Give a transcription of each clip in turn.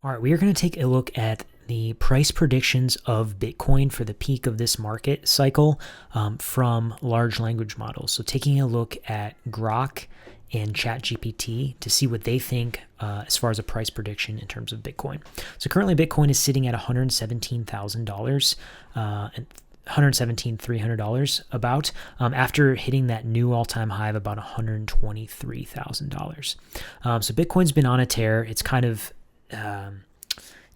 All right, we are going to take a look at the price predictions of Bitcoin for the peak of this market cycle from large language models. So taking a look at Grok and ChatGPT to see what they think as far as a price prediction in terms of Bitcoin. So currently Bitcoin is sitting at $117,000 and $117,300 about after hitting that new all-time high of about $123,000. So Bitcoin's been on a tear. It's kind of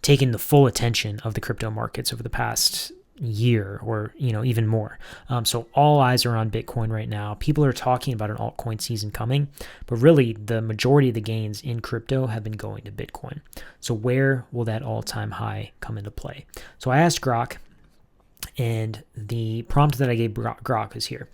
taken the full attention of the crypto markets over the past year or even more. So all eyes are on Bitcoin right now. People are talking about an altcoin season coming, but really the majority of the gains in crypto have been going to Bitcoin. So where will that all-time high come into play? So I asked Grok, and the prompt that I gave Grok is here.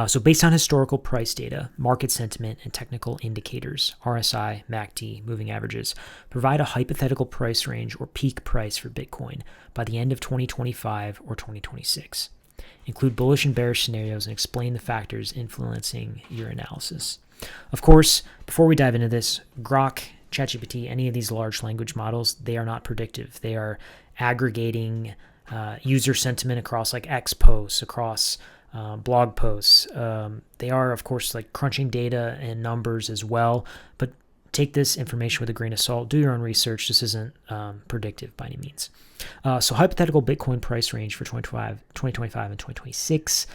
So based on historical price data, market sentiment, and technical indicators, RSI, MACD, moving averages, provide a hypothetical price range or peak price for Bitcoin by the end of 2025 or 2026. Include bullish and bearish scenarios and explain the factors influencing your analysis. Of course, before we dive into this, Grok, ChatGPT, any of these large language models, they are not predictive. They are aggregating user sentiment across like X posts, across blog posts. They are, of course, like crunching data and numbers as well, but take this information with a grain of salt. Do your own research. This isn't predictive by any means. So hypothetical Bitcoin price range for 2025 and 2026.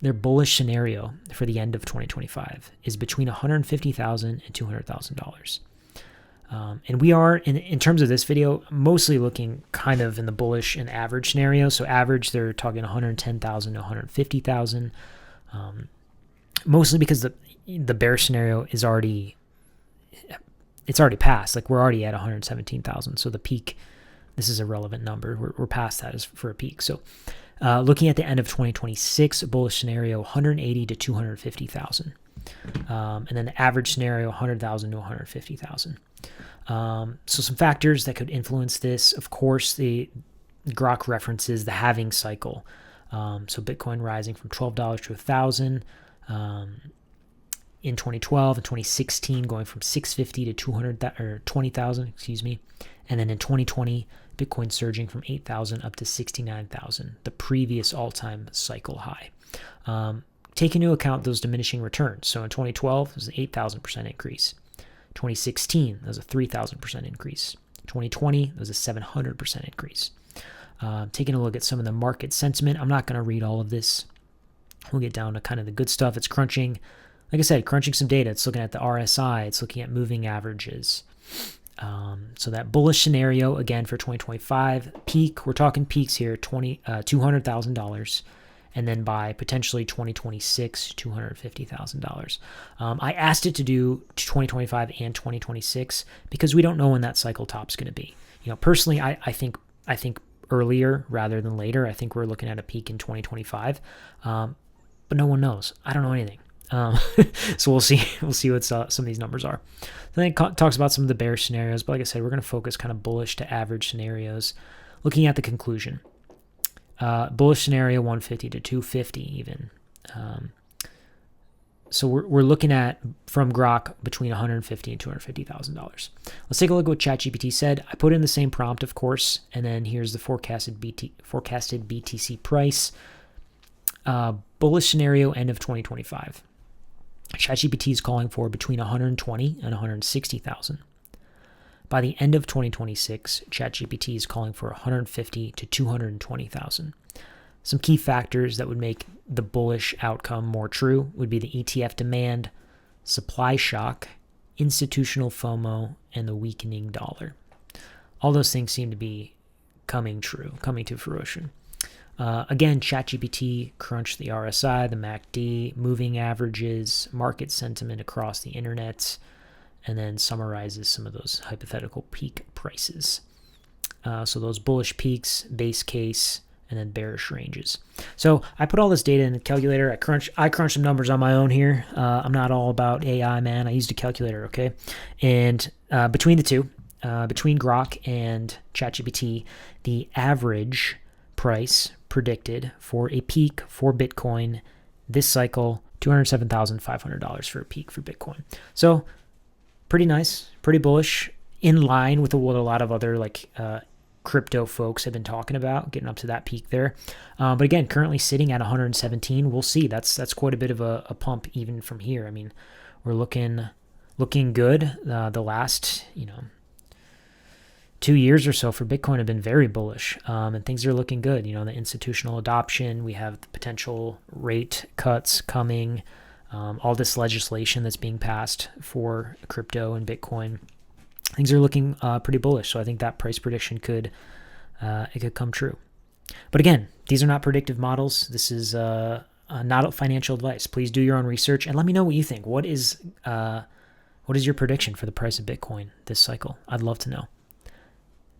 Their bullish scenario for the end of 2025 is between $150,000 and $200,000. And we are, in terms of this video, mostly looking kind of in the bullish and average scenario. So average, they're talking 110,000 to 150,000, mostly because the bear scenario is already passed. Like we're already at 117,000. So the peak, this is a relevant number. We're past that as for a peak. So looking at the end of 2026, a bullish scenario, 180 to 250,000. And then the average scenario, 100,000 to 150,000. So some factors that could influence this, of course, the Grok references the halving cycle. So Bitcoin rising from $12 to $1,000 in 2012 and 2016, going from 650 to 20,000, and then in 2020, Bitcoin surging from 8,000 up to 69,000, the previous all-time cycle high. Take into account those diminishing returns. So in 2012, it was an 8,000% increase. 2016, that was a 3,000% increase. 2020, that was a 700% increase. Taking a look at some of the market sentiment, I'm not going to read all of this. We'll get down to kind of the good stuff. It's crunching, like I said, crunching some data. It's looking at the RSI. It's looking at moving averages. So that bullish scenario, again, for 2025, peak, we're talking peaks here, $200,000. And then by potentially 2026, $250,000. I asked it to do 2025 and 2026 because we don't know when that cycle top's going to be. Personally, I think earlier rather than later. I think we're looking at a peak in 2025, but no one knows. I don't know anything. So we'll see. We'll see what some of these numbers are. Then it talks about some of the bear scenarios, but like I said, we're going to focus kind of bullish to average scenarios, looking at the conclusion. Bullish scenario 150 to 250 even. So we're looking at from Grok between $150,000 and $250,000. Let's take a look at what ChatGPT said. I put in the same prompt, of course, and then here's the forecasted BTC price. Bullish scenario end of 2025. ChatGPT is calling for between 120 and 160,000. By the end of 2026, ChatGPT is calling for 150 to 220,000. Some key factors that would make the bullish outcome more true would be the ETF demand, supply shock, institutional FOMO, and the weakening dollar. All those things seem to be coming to fruition. Again, ChatGPT crunched the RSI, the MACD, moving averages, market sentiment across the internet, and then summarizes some of those hypothetical peak prices. So those bullish peaks, base case, and then bearish ranges. So I put all this data in the calculator. I crunched some numbers on my own here. I'm not all about AI, man. I used a calculator, okay? And between the two, between Grok and ChatGPT, the average price predicted for a peak for Bitcoin this cycle, $207,500 for a peak for Bitcoin. So pretty nice, pretty bullish. in line with what a lot of other crypto folks have been talking about, getting up to that peak there. But again, currently sitting at 117. We'll see. That's quite a bit of a pump even from here. I mean, we're looking good. The last 2 years or so for Bitcoin have been very bullish, and things are looking good. The institutional adoption, we have the potential rate cuts coming, all this legislation that's being passed for crypto and Bitcoin. Things are looking pretty bullish, so I think that price prediction could come true. But again, these are not predictive models. This is not financial advice. Please do your own research and let me know what you think. What is your prediction for the price of Bitcoin this cycle? I'd love to know.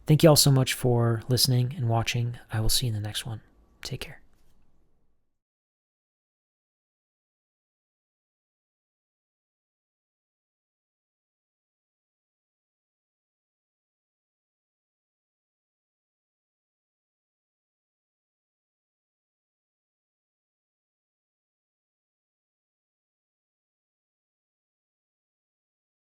Thank you all so much for listening and watching. I will see you in the next one. Take care.